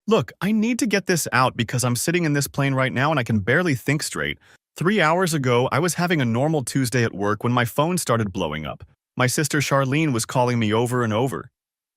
Look, I need to get this out because I'm sitting in this plane right now and I can barely think straight. 3 hours ago, I was having a normal Tuesday at work when my phone started blowing up. My sister Charlene was calling me over and over.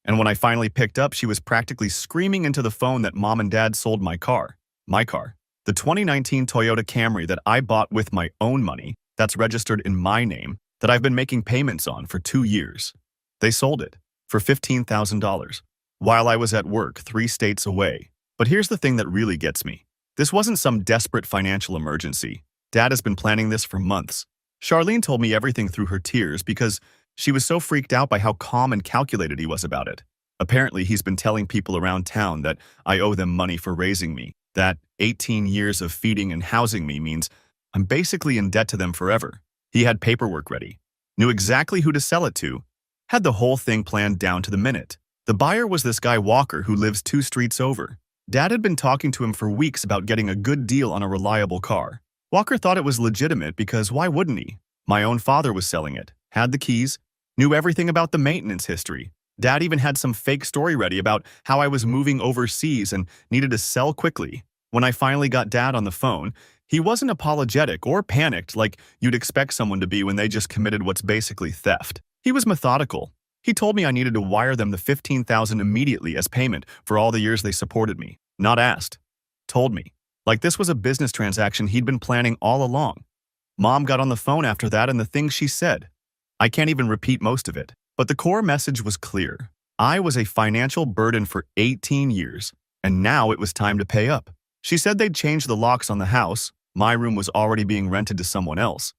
And when I finally picked up, she was practically screaming into the phone that mom and dad sold my car. My car. The 2019 Toyota Camry that I bought with my own money, that's registered in my name, that I've been making payments on for 2 years. They sold it for $15,000 while I was at work 3 states away. But here's the thing that really gets me. This wasn't some desperate financial emergency. Dad has been planning this for months. Charlene told me everything through her tears because she was so freaked out by how calm and calculated he was about it. Apparently, he's been telling people around town that I owe them money for raising me, that 18 years of feeding and housing me means I'm basically in debt to them forever. He had paperwork ready, knew exactly who to sell it to, had the whole thing planned down to the minute. The buyer was this guy Walker who lives 2 streets over. Dad had been talking to him for weeks about getting a good deal on a reliable car. Walker thought it was legitimate because why wouldn't he? My own father was selling it, had the keys, knew everything about the maintenance history. Dad even had some fake story ready about how I was moving overseas and needed to sell quickly. When I finally got Dad on the phone, he wasn't apologetic or panicked like you'd expect someone to be when they just committed what's basically theft. He was methodical. He told me I needed to wire them the $15,000 immediately as payment for all the years they supported me. Not asked. Told me. Like this was a business transaction he'd been planning all along. Mom got on the phone after that and the things she said. I can't even repeat most of it. But the core message was clear. I was a financial burden for 18 years, and now it was time to pay up. She said they'd changed the locks on the house. My room was already being rented to someone else.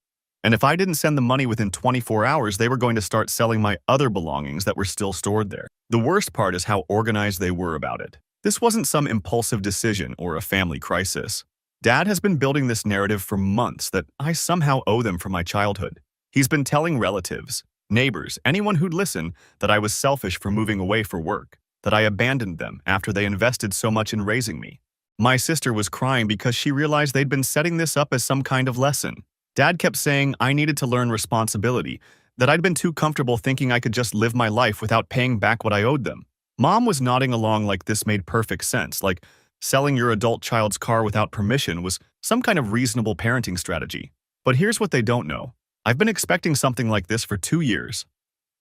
And if I didn't send the money within 24 hours, they were going to start selling my other belongings that were still stored there. The worst part is how organized they were about it. This wasn't some impulsive decision or a family crisis. Dad has been building this narrative for months that I somehow owe them for my childhood. He's been telling relatives, neighbors, anyone who'd listen that I was selfish for moving away for work, that I abandoned them after they invested so much in raising me. My sister was crying because she realized they'd been setting this up as some kind of lesson. Dad kept saying I needed to learn responsibility, that I'd been too comfortable thinking I could just live my life without paying back what I owed them. Mom was nodding along like this made perfect sense, like selling your adult child's car without permission was some kind of reasonable parenting strategy. But here's what they don't know. I've been expecting something like this for 2 years.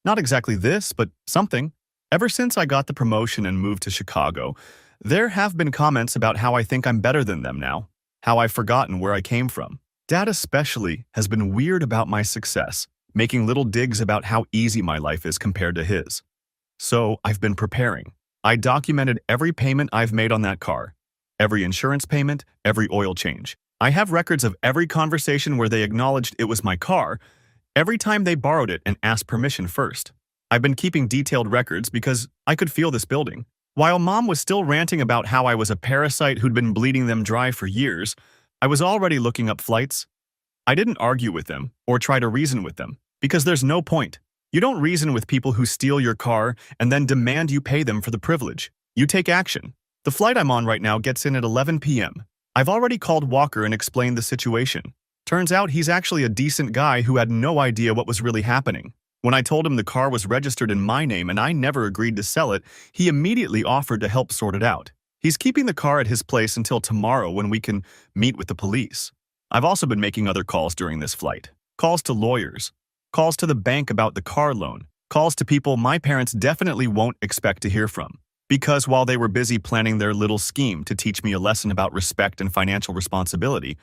Not exactly this, but something. Ever since I got the promotion and moved to Chicago, there have been comments about how I think I'm better than them now, how I've forgotten where I came from. Dad especially has been weird about my success, making little digs about how easy my life is compared to his. So I've been preparing. I documented every payment I've made on that car, every insurance payment, every oil change. I have records of every conversation where they acknowledged it was my car, every time they borrowed it and asked permission first. I've been keeping detailed records because I could feel this building. While Mom was still ranting about how I was a parasite who'd been bleeding them dry for years, I was already looking up flights. I didn't argue with them or try to reason with them, because there's no point. You don't reason with people who steal your car and then demand you pay them for the privilege. You take action. The flight I'm on right now gets in at 11 p.m. I've already called Walker and explained the situation. Turns out he's actually a decent guy who had no idea what was really happening. When I told him the car was registered in my name and I never agreed to sell it, he immediately offered to help sort it out. He's keeping the car at his place until tomorrow when we can meet with the police. I've also been making other calls during this flight. Calls to lawyers. Calls to the bank about the car loan. Calls to people my parents definitely won't expect to hear from. Because while they were busy planning their little scheme to teach me a lesson about respect and financial responsibility,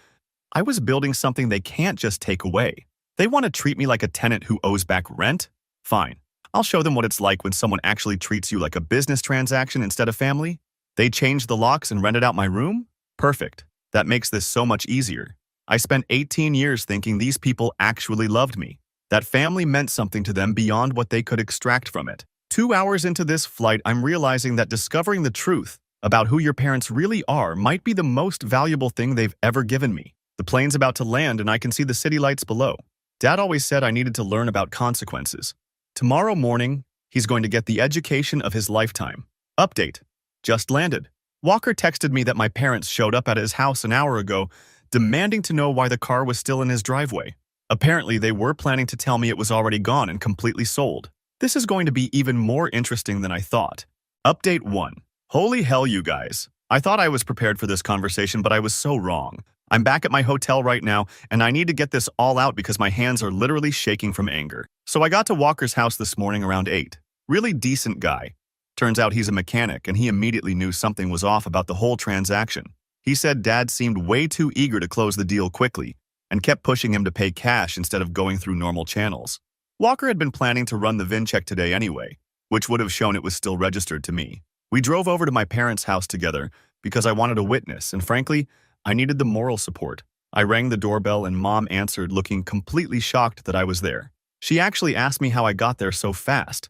I was building something they can't just take away. They want to treat me like a tenant who owes back rent? Fine. I'll show them what it's like when someone actually treats you like a business transaction instead of family. They changed the locks and rented out my room? Perfect. That makes this so much easier. I spent 18 years thinking these people actually loved me. That family meant something to them beyond what they could extract from it. 2 hours into this flight, I'm realizing that discovering the truth about who your parents really are might be the most valuable thing they've ever given me. The plane's about to land and I can see the city lights below. Dad always said I needed to learn about consequences. Tomorrow morning, he's going to get the education of his lifetime. Update. Just landed. Walker texted me that my parents showed up at his house an hour ago, demanding to know why the car was still in his driveway. Apparently, they were planning to tell me it was already gone and completely sold. This is going to be even more interesting than I thought. Update 1. Holy hell, you guys. I thought I was prepared for this conversation, but I was so wrong. I'm back at my hotel right now, and I need to get this all out because my hands are literally shaking from anger. So I got to Walker's house this morning around 8. Really decent guy. Turns out he's a mechanic, and he immediately knew something was off about the whole transaction. He said Dad seemed way too eager to close the deal quickly, and kept pushing him to pay cash instead of going through normal channels. Walker had been planning to run the VIN check today anyway, which would have shown it was still registered to me. We drove over to my parents' house together because I wanted a witness, and frankly, I needed the moral support. I rang the doorbell and Mom answered, looking completely shocked that I was there. She actually asked me how I got there so fast.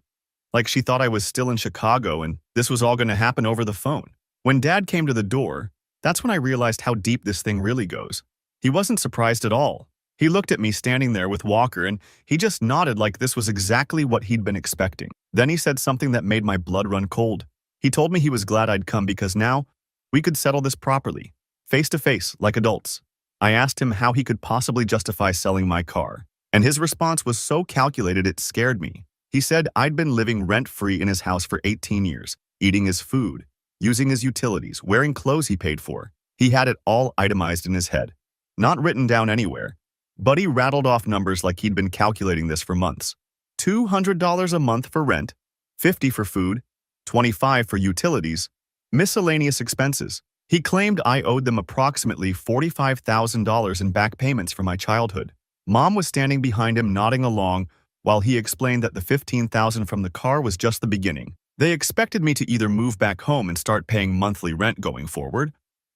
Like she thought I was still in Chicago and this was all going to happen over the phone. When Dad came to the door, that's when I realized how deep this thing really goes. He wasn't surprised at all. He looked at me standing there with Walker and he just nodded like this was exactly what he'd been expecting. Then he said something that made my blood run cold. He told me he was glad I'd come because now we could settle this properly, face to face, like adults. I asked him how he could possibly justify selling my car, and his response was so calculated it scared me. He said I'd been living rent-free in his house for 18 years, eating his food, using his utilities, wearing clothes he paid for. He had it all itemized in his head, not written down anywhere. But he rattled off numbers like he'd been calculating this for months. $200 a month for rent, $50 for food, $25 for utilities, miscellaneous expenses. He claimed I owed them approximately $45,000 in back payments for my childhood. Mom was standing behind him nodding along while he explained that the $15,000 from the car was just the beginning. They expected me to either move back home and start paying monthly rent going forward,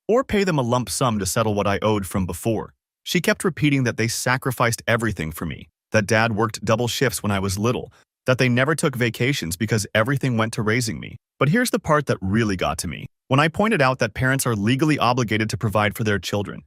or pay them a lump sum to settle what I owed from before. She kept repeating that they sacrificed everything for me, that Dad worked double shifts when I was little, that they never took vacations because everything went to raising me. But here's the part that really got to me. When I pointed out that parents are legally obligated to provide for their children,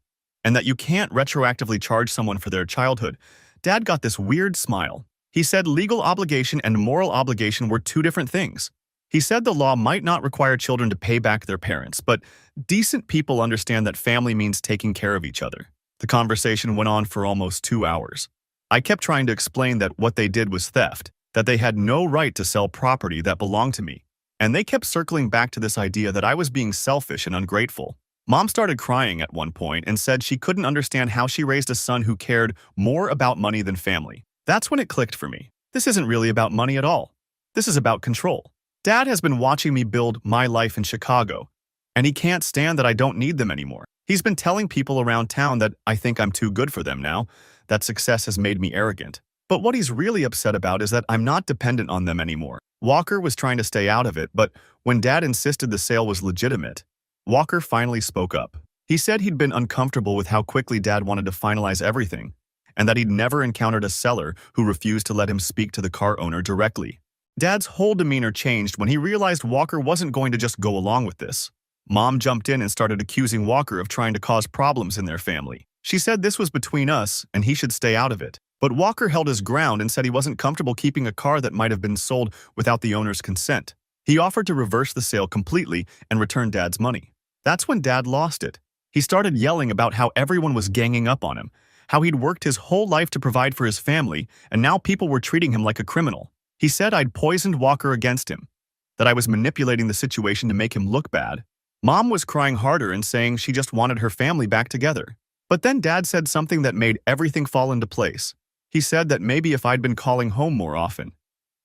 and that you can't retroactively charge someone for their childhood, Dad got this weird smile. He said legal obligation and moral obligation were two different things. He said the law might not require children to pay back their parents, but decent people understand that family means taking care of each other. The conversation went on for almost 2 hours. I kept trying to explain that what they did was theft, that they had no right to sell property that belonged to me, and they kept circling back to this idea that I was being selfish and ungrateful. Mom started crying at one point and said she couldn't understand how she raised a son who cared more about money than family. That's when it clicked for me. This isn't really about money at all. This is about control. Dad has been watching me build my life in Chicago, and he can't stand that I don't need them anymore. He's been telling people around town that I think I'm too good for them now, that success has made me arrogant. But what he's really upset about is that I'm not dependent on them anymore. Walker was trying to stay out of it, but when Dad insisted the sale was legitimate, Walker finally spoke up. He said he'd been uncomfortable with how quickly Dad wanted to finalize everything, and that he'd never encountered a seller who refused to let him speak to the car owner directly. Dad's whole demeanor changed when he realized Walker wasn't going to just go along with this. Mom jumped in and started accusing Walker of trying to cause problems in their family. She said this was between us and he should stay out of it. But Walker held his ground and said he wasn't comfortable keeping a car that might have been sold without the owner's consent. He offered to reverse the sale completely and return Dad's money. That's when Dad lost it. He started yelling about how everyone was ganging up on him, how he'd worked his whole life to provide for his family, and now people were treating him like a criminal. He said I'd poisoned Walker against him, that I was manipulating the situation to make him look bad. Mom was crying harder and saying she just wanted her family back together. But then Dad said something that made everything fall into place. He said that maybe if I'd been calling home more often,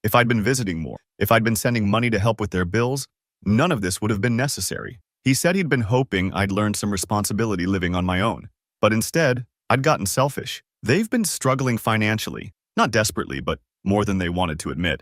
if I'd been visiting more, if I'd been sending money to help with their bills, none of this would have been necessary. He said he'd been hoping I'd learned some responsibility living on my own. But instead, I'd gotten selfish. They've been struggling financially, not desperately, but more than they wanted to admit.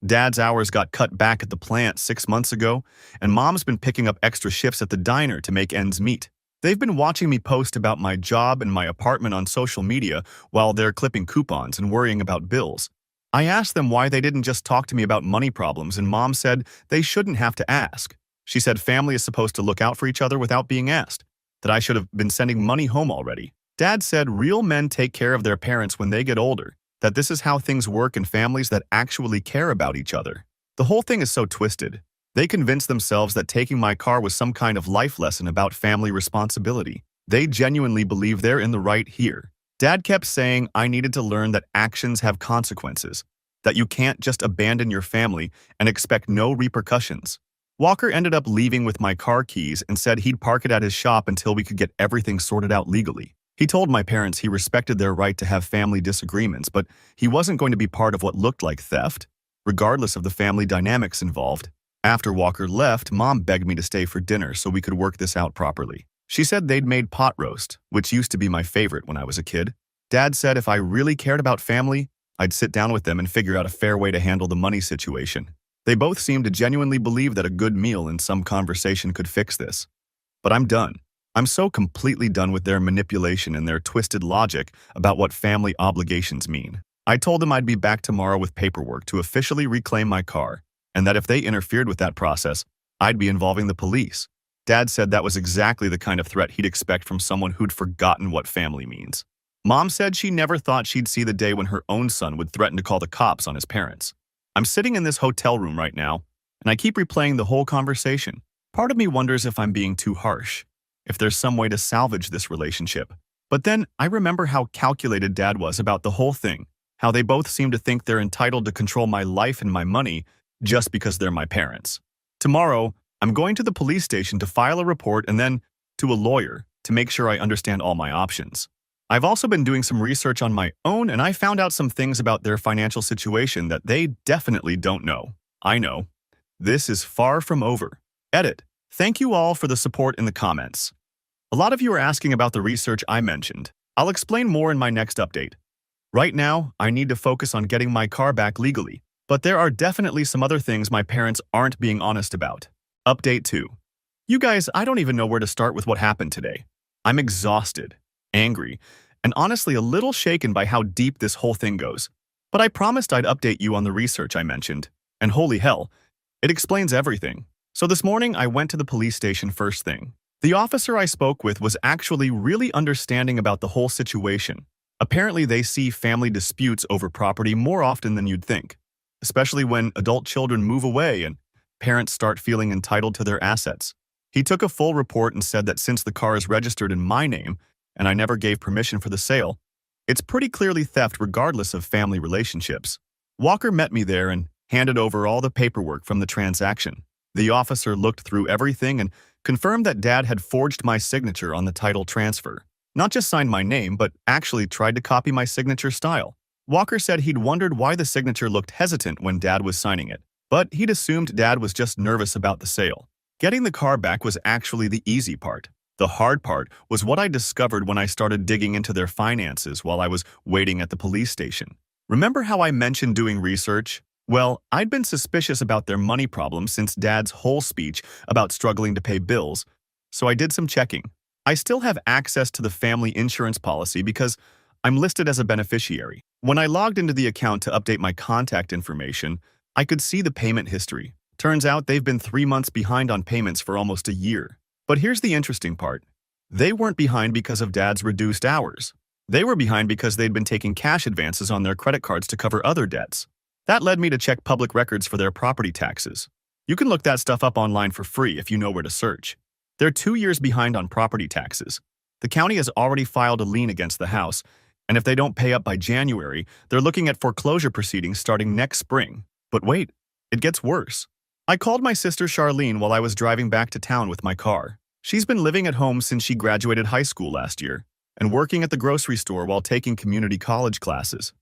Dad's hours got cut back at the plant 6 months ago, and Mom's been picking up extra shifts at the diner to make ends meet. They've been watching me post about my job and my apartment on social media while they're clipping coupons and worrying about bills. I asked them why they didn't just talk to me about money problems, and Mom said they shouldn't have to ask. She said family is supposed to look out for each other without being asked, that I should have been sending money home already. Dad said real men take care of their parents when they get older, that this is how things work in families that actually care about each other. The whole thing is so twisted. They convinced themselves that taking my car was some kind of life lesson about family responsibility. They genuinely believe they're in the right here. Dad kept saying I needed to learn that actions have consequences, that you can't just abandon your family and expect no repercussions. Walker ended up leaving with my car keys and said he'd park it at his shop until we could get everything sorted out legally. He told my parents he respected their right to have family disagreements, but he wasn't going to be part of what looked like theft, regardless of the family dynamics involved. After Walker left, Mom begged me to stay for dinner so we could work this out properly. She said they'd made pot roast, which used to be my favorite when I was a kid. Dad said if I really cared about family, I'd sit down with them and figure out a fair way to handle the money situation. They both seemed to genuinely believe that a good meal and some conversation could fix this. But I'm done. I'm so completely done with their manipulation and their twisted logic about what family obligations mean. I told them I'd be back tomorrow with paperwork to officially reclaim my car, and that if they interfered with that process, I'd be involving the police. Dad said that was exactly the kind of threat he'd expect from someone who'd forgotten what family means. Mom said she never thought she'd see the day when her own son would threaten to call the cops on his parents. I'm sitting in this hotel room right now, and I keep replaying the whole conversation. Part of me wonders if I'm being too harsh, if there's some way to salvage this relationship. But then I remember how calculated Dad was about the whole thing, how they both seem to think they're entitled to control my life and my money just because they're my parents. Tomorrow, I'm going to the police station to file a report and then to a lawyer to make sure I understand all my options. I've also been doing some research on my own, and I found out some things about their financial situation that they definitely don't know. I know. This is far from over. Edit. Thank you all for the support in the comments. A lot of you are asking about the research I mentioned. I'll explain more in my next update. Right now, I need to focus on getting my car back legally, but there are definitely some other things my parents aren't being honest about. Update 2. You guys, I don't even know where to start with what happened today. I'm exhausted, angry, and honestly a little shaken by how deep this whole thing goes. But I promised I'd update you on the research I mentioned, and holy hell, it explains everything. So this morning I went to the police station first thing. The officer I spoke with was actually really understanding about the whole situation. Apparently they see family disputes over property more often than you'd think, especially when adult children move away and parents start feeling entitled to their assets. He took a full report and said that since the car is registered in my name, and I never gave permission for the sale, it's pretty clearly theft regardless of family relationships. Walker met me there and handed over all the paperwork from the transaction. The officer looked through everything and confirmed that Dad had forged my signature on the title transfer. Not just signed my name, but actually tried to copy my signature style. Walker said he'd wondered why the signature looked hesitant when Dad was signing it, but he'd assumed Dad was just nervous about the sale. Getting the car back was actually the easy part. The hard part was what I discovered when I started digging into their finances while I was waiting at the police station. Remember how I mentioned doing research? Well, I'd been suspicious about their money problems since Dad's whole speech about struggling to pay bills, so I did some checking. I still have access to the family insurance policy because I'm listed as a beneficiary. When I logged into the account to update my contact information, I could see the payment history. Turns out they've been 3 months behind on payments for almost a year. But here's the interesting part. They weren't behind because of Dad's reduced hours. They were behind because they'd been taking cash advances on their credit cards to cover other debts. That led me to check public records for their property taxes. You can look that stuff up online for free if you know where to search. They're 2 years behind on property taxes. The county has already filed a lien against the house, and if they don't pay up by January, they're looking at foreclosure proceedings starting next spring. But wait, it gets worse. I called my sister Charlene while I was driving back to town with my car. She's been living at home since she graduated high school last year and working at the grocery store while taking community college classes.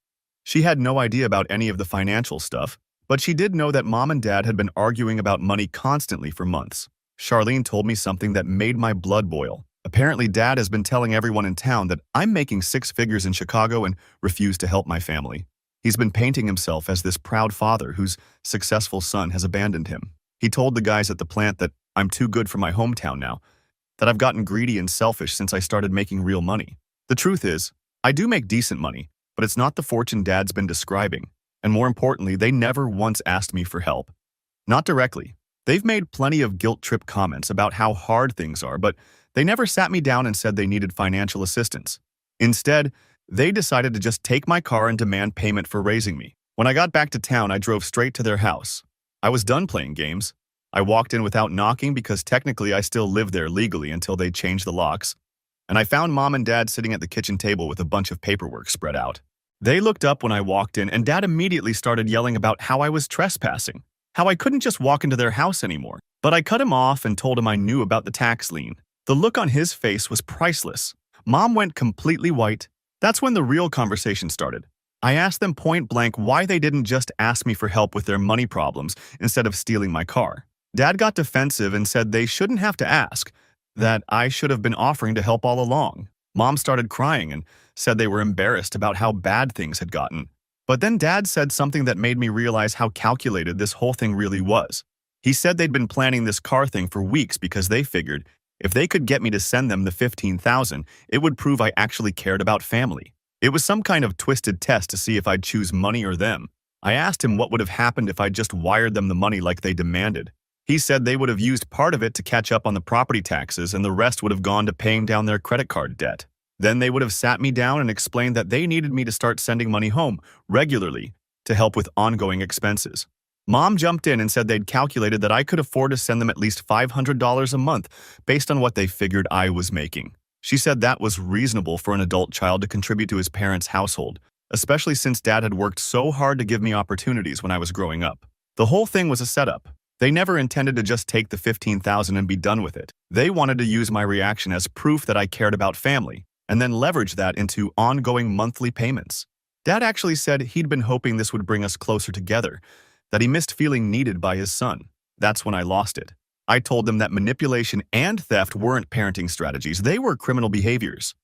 She had no idea about any of the financial stuff, but she did know that Mom and Dad had been arguing about money constantly for months. Charlene told me something that made my blood boil. Apparently, Dad has been telling everyone in town that I'm making 6 figures in Chicago and refuse to help my family. He's been painting himself as this proud father whose successful son has abandoned him. He told the guys at the plant that I'm too good for my hometown now, that I've gotten greedy and selfish since I started making real money. The truth is, I do make decent money, but it's not the fortune Dad's been describing. And more importantly, they never once asked me for help. Not directly. They've made plenty of guilt-trip comments about how hard things are, but they never sat me down and said they needed financial assistance. Instead, they decided to just take my car and demand payment for raising me. When I got back to town, I drove straight to their house. I was done playing games. I walked in without knocking because technically I still lived there legally until they changed the locks. And I found Mom and Dad sitting at the kitchen table with a bunch of paperwork spread out. They looked up when I walked in, and Dad immediately started yelling about how I was trespassing, how I couldn't just walk into their house anymore. But I cut him off and told him I knew about the tax lien. The look on his face was priceless. Mom went completely white. That's when the real conversation started. I asked them point blank why they didn't just ask me for help with their money problems instead of stealing my car. Dad got defensive and said they shouldn't have to ask, that I should have been offering to help all along. Mom started crying and said they were embarrassed about how bad things had gotten. But then Dad said something that made me realize how calculated this whole thing really was. He said they'd been planning this car thing for weeks because they figured if they could get me to send them the $15,000, it would prove I actually cared about family. It was some kind of twisted test to see if I'd choose money or them. I asked him what would have happened if I'd just wired them the money like they demanded. He said they would have used part of it to catch up on the property taxes and the rest would have gone to paying down their credit card debt. Then they would have sat me down and explained that they needed me to start sending money home regularly to help with ongoing expenses. Mom jumped in and said they'd calculated that I could afford to send them at least $500 a month based on what they figured I was making. She said that was reasonable for an adult child to contribute to his parents' household, especially since Dad had worked so hard to give me opportunities when I was growing up. The whole thing was a setup. They never intended to just take the $15,000 and be done with it. They wanted to use my reaction as proof that I cared about family, and then leverage that into ongoing monthly payments. Dad actually said he'd been hoping this would bring us closer together, that he missed feeling needed by his son. That's when I lost it. I told them that manipulation and theft weren't parenting strategies, they were criminal behaviors.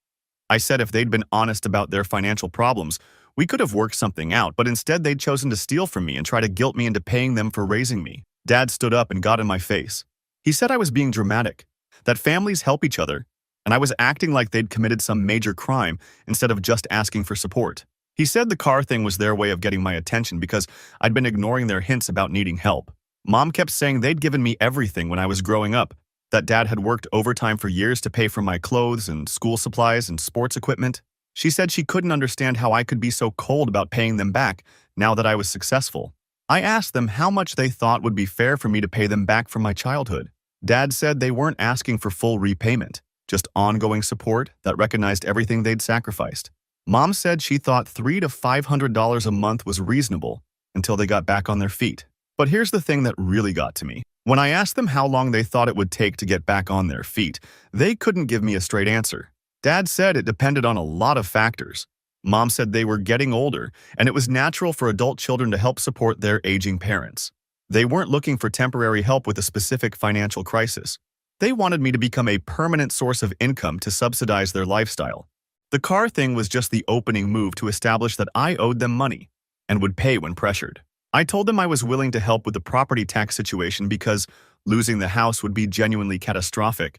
I said if they'd been honest about their financial problems, we could have worked something out, but instead they'd chosen to steal from me and try to guilt me into paying them for raising me. Dad stood up and got in my face. He said I was being dramatic, that families help each other, and I was acting like they'd committed some major crime instead of just asking for support. He said the car thing was their way of getting my attention because I'd been ignoring their hints about needing help. Mom kept saying they'd given me everything when I was growing up, that Dad had worked overtime for years to pay for my clothes and school supplies and sports equipment. She said she couldn't understand how I could be so cold about paying them back now that I was successful. I asked them how much they thought would be fair for me to pay them back for my childhood. Dad said they weren't asking for full repayment, just ongoing support that recognized everything they'd sacrificed. Mom said she thought $300 to $500 a month was reasonable until they got back on their feet. But here's the thing that really got to me. When I asked them how long they thought it would take to get back on their feet, they couldn't give me a straight answer. Dad said it depended on a lot of factors. Mom said they were getting older, and it was natural for adult children to help support their aging parents. They weren't looking for temporary help with a specific financial crisis. They wanted me to become a permanent source of income to subsidize their lifestyle. The car thing was just the opening move to establish that I owed them money and would pay when pressured. I told them I was willing to help with the property tax situation because losing the house would be genuinely catastrophic,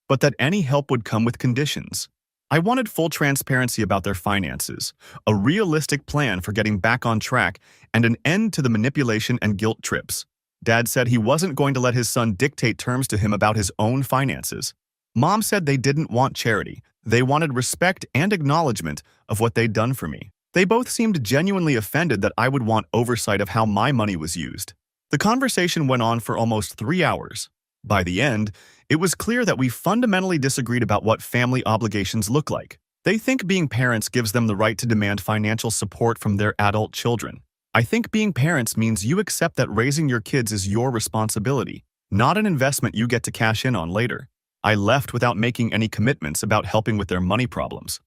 but that any help would come with conditions. I wanted full transparency about their finances, a realistic plan for getting back on track, and an end to the manipulation and guilt trips. Dad said he wasn't going to let his son dictate terms to him about his own finances. Mom said they didn't want charity. They wanted respect and acknowledgement of what they'd done for me. They both seemed genuinely offended that I would want oversight of how my money was used. The conversation went on for almost 3 hours. By the end, it was clear that we fundamentally disagreed about what family obligations look like. They think being parents gives them the right to demand financial support from their adult children. I think being parents means you accept that raising your kids is your responsibility, not an investment you get to cash in on later. I left without making any commitments about helping with their money problems.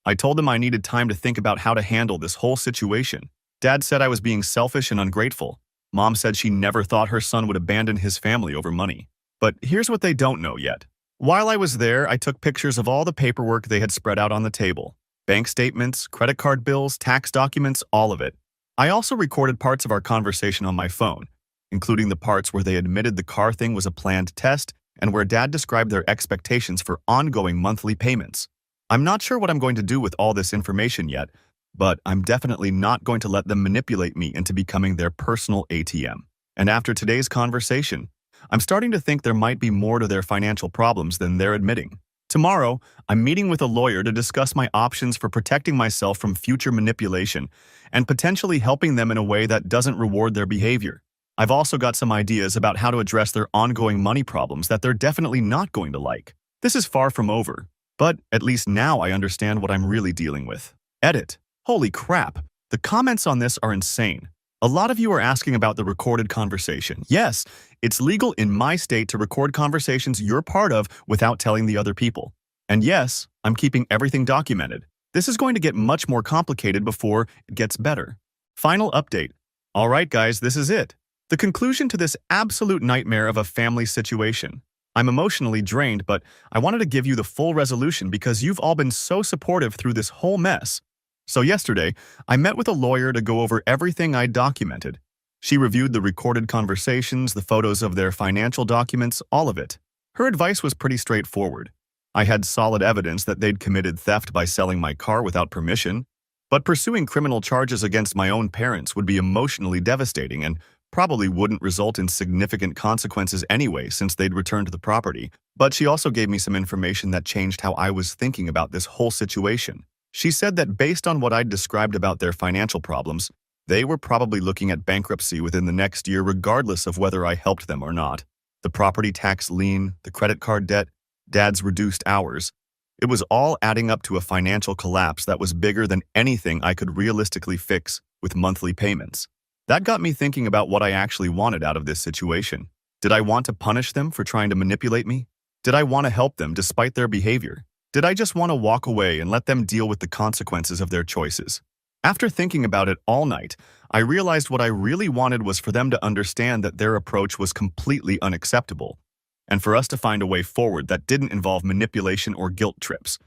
I told them I needed time to think about how to handle this whole situation. Dad said I was being selfish and ungrateful. Mom said she never thought her son would abandon his family over money. But here's what they don't know yet. While I was there, I took pictures of all the paperwork they had spread out on the table. Bank statements, credit card bills, tax documents, all of it. I also recorded parts of our conversation on my phone, including the parts where they admitted the car thing was a planned test and where Dad described their expectations for ongoing monthly payments. I'm not sure what I'm going to do with all this information yet, but I'm definitely not going to let them manipulate me into becoming their personal ATM. And after today's conversation, I'm starting to think there might be more to their financial problems than they're admitting. Tomorrow, I'm meeting with a lawyer to discuss my options for protecting myself from future manipulation and potentially helping them in a way that doesn't reward their behavior. I've also got some ideas about how to address their ongoing money problems that they're definitely not going to like. This is far from over, but at least now I understand what I'm really dealing with. Edit. Holy crap, the comments on this are insane. A lot of you are asking about the recorded conversation. Yes, it's legal in my state to record conversations you're part of without telling the other people. And yes, I'm keeping everything documented. This is going to get much more complicated before it gets better. Final update. All right, guys, this is it. The conclusion to this absolute nightmare of a family situation. I'm emotionally drained, but I wanted to give you the full resolution because you've all been so supportive through this whole mess. So yesterday, I met with a lawyer to go over everything I'd documented. She reviewed the recorded conversations, the photos of their financial documents, all of it. Her advice was pretty straightforward. I had solid evidence that they'd committed theft by selling my car without permission, but pursuing criminal charges against my own parents would be emotionally devastating and probably wouldn't result in significant consequences anyway since they'd returned the property. But she also gave me some information that changed how I was thinking about this whole situation. She said that based on what I'd described about their financial problems, they were probably looking at bankruptcy within the next year regardless of whether I helped them or not. The property tax lien, the credit card debt, Dad's reduced hours. It was all adding up to a financial collapse that was bigger than anything I could realistically fix with monthly payments. That got me thinking about what I actually wanted out of this situation. Did I want to punish them for trying to manipulate me? Did I want to help them despite their behavior? Did I just want to walk away and let them deal with the consequences of their choices? After thinking about it all night, I realized what I really wanted was for them to understand that their approach was completely unacceptable, and for us to find a way forward that didn't involve manipulation or guilt trips.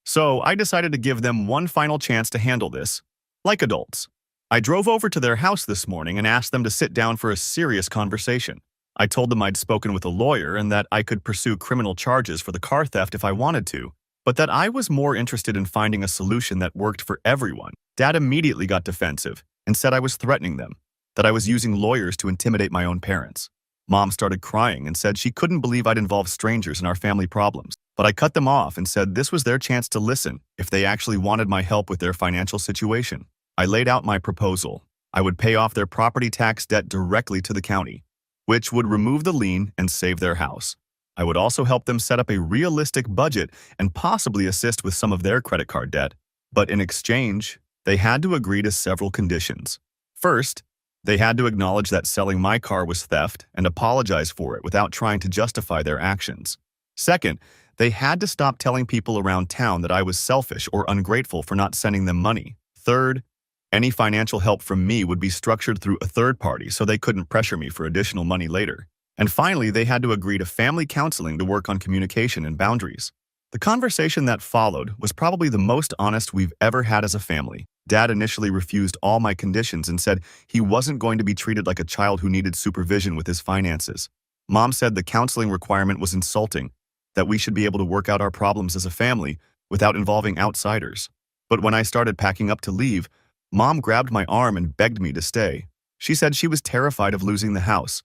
So I decided to give them one final chance to handle this, like adults. I drove over to their house this morning and asked them to sit down for a serious conversation. I told them I'd spoken with a lawyer and that I could pursue criminal charges for the car theft if I wanted to, but that I was more interested in finding a solution that worked for everyone. Dad immediately got defensive and said I was threatening them, that I was using lawyers to intimidate my own parents. Mom started crying and said she couldn't believe I'd involved strangers in our family problems, but I cut them off and said this was their chance to listen if they actually wanted my help with their financial situation. I laid out my proposal. I would pay off their property tax debt directly to the county, which would remove the lien and save their house. I would also help them set up a realistic budget and possibly assist with some of their credit card debt. But in exchange, they had to agree to several conditions. First, they had to acknowledge that selling my car was theft and apologize for it without trying to justify their actions. Second, they had to stop telling people around town that I was selfish or ungrateful for not sending them money. Third, any financial help from me would be structured through a third party so they couldn't pressure me for additional money later. And finally, they had to agree to family counseling to work on communication and boundaries. The conversation that followed was probably the most honest we've ever had as a family. Dad initially refused all my conditions and said he wasn't going to be treated like a child who needed supervision with his finances. Mom said the counseling requirement was insulting, that we should be able to work out our problems as a family without involving outsiders. But when I started packing up to leave, Mom grabbed my arm and begged me to stay. She said she was terrified of losing the house,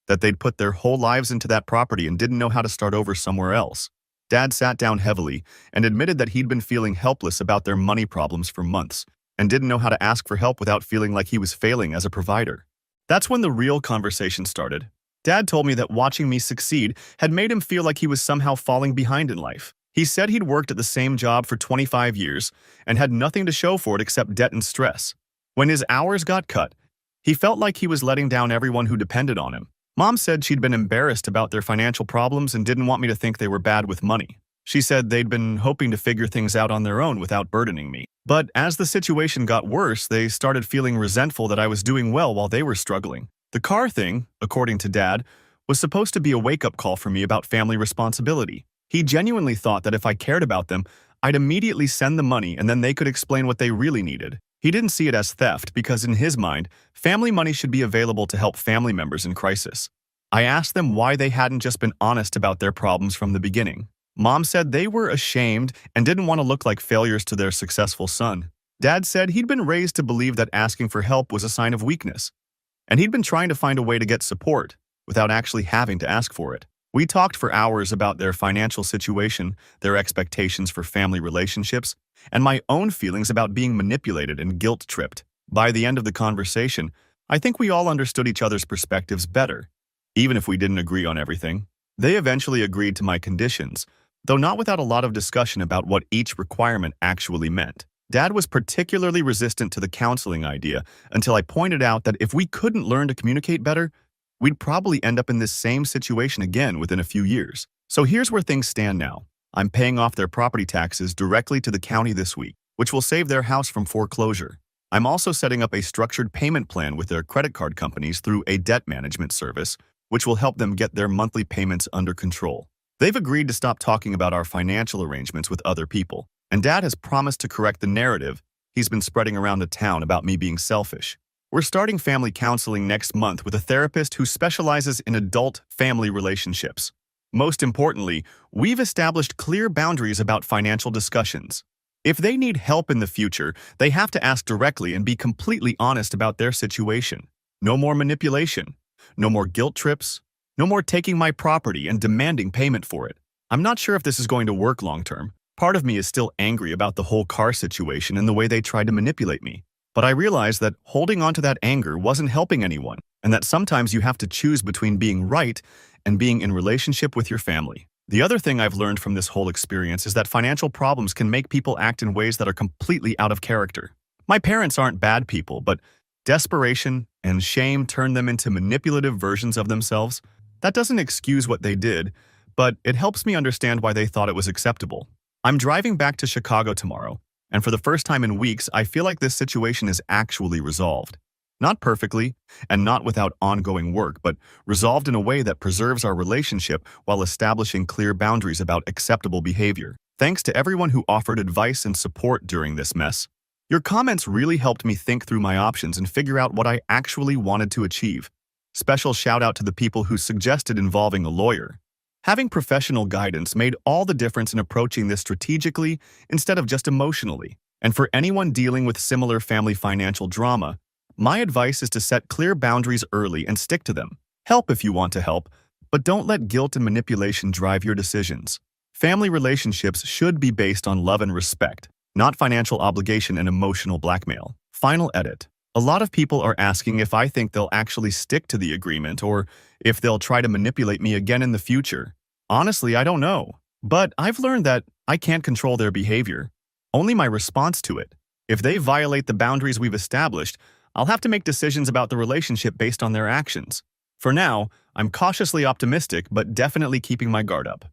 that they'd put their whole lives into that property and didn't know how to start over somewhere else. Dad sat down heavily and admitted that he'd been feeling helpless about their money problems for months and didn't know how to ask for help without feeling like he was failing as a provider. That's when the real conversation started. Dad told me that watching me succeed had made him feel like he was somehow falling behind in life. He said he'd worked at the same job for 25 years and had nothing to show for it except debt and stress. When his hours got cut, he felt like he was letting down everyone who depended on him. Mom said she'd been embarrassed about their financial problems and didn't want me to think they were bad with money. She said they'd been hoping to figure things out on their own without burdening me. But as the situation got worse, they started feeling resentful that I was doing well while they were struggling. The car thing, according to Dad, was supposed to be a wake-up call for me about family responsibility. He genuinely thought that if I cared about them, I'd immediately send the money and then they could explain what they really needed. He didn't see it as theft because in his mind, family money should be available to help family members in crisis. I asked them why they hadn't just been honest about their problems from the beginning. Mom said they were ashamed and didn't want to look like failures to their successful son. Dad said he'd been raised to believe that asking for help was a sign of weakness, and he'd been trying to find a way to get support without actually having to ask for it. We talked for hours about their financial situation, their expectations for family relationships, and my own feelings about being manipulated and guilt-tripped. By the end of the conversation, I think we all understood each other's perspectives better, even if we didn't agree on everything. They eventually agreed to my conditions, though not without a lot of discussion about what each requirement actually meant. Dad was particularly resistant to the counseling idea until I pointed out that if we couldn't learn to communicate better, we'd probably end up in this same situation again within a few years. So here's where things stand now. I'm paying off their property taxes directly to the county this week, which will save their house from foreclosure. I'm also setting up a structured payment plan with their credit card companies through a debt management service, which will help them get their monthly payments under control. They've agreed to stop talking about our financial arrangements with other people, and Dad has promised to correct the narrative he's been spreading around the town about me being selfish. We're starting family counseling next month with a therapist who specializes in adult-family relationships. Most importantly, we've established clear boundaries about financial discussions. If they need help in the future, they have to ask directly and be completely honest about their situation. No more manipulation. No more guilt trips. No more taking my property and demanding payment for it. I'm not sure if this is going to work long term. Part of me is still angry about the whole car situation and the way they tried to manipulate me. But I realized that holding on to that anger wasn't helping anyone, and that sometimes you have to choose between being right and being in relationship with your family. The other thing I've learned from this whole experience is that financial problems can make people act in ways that are completely out of character. My parents aren't bad people, but desperation and shame turn them into manipulative versions of themselves. That doesn't excuse what they did, but it helps me understand why they thought it was acceptable. I'm driving back to Chicago tomorrow, and for the first time in weeks, I feel like this situation is actually resolved. Not perfectly, and not without ongoing work, but resolved in a way that preserves our relationship while establishing clear boundaries about acceptable behavior. Thanks to everyone who offered advice and support during this mess. Your comments really helped me think through my options and figure out what I actually wanted to achieve. Special shout out to the people who suggested involving a lawyer. Having professional guidance made all the difference in approaching this strategically instead of just emotionally. And for anyone dealing with similar family financial drama, my advice is to set clear boundaries early and stick to them. Help if you want to help, but don't let guilt and manipulation drive your decisions. Family relationships should be based on love and respect, not financial obligation and emotional blackmail. Final edit. A lot of people are asking if I think they'll actually stick to the agreement or if they'll try to manipulate me again in the future. Honestly, I don't know. But I've learned that I can't control their behavior, only my response to it. If they violate the boundaries we've established, I'll have to make decisions about the relationship based on their actions. For now, I'm cautiously optimistic but definitely keeping my guard up.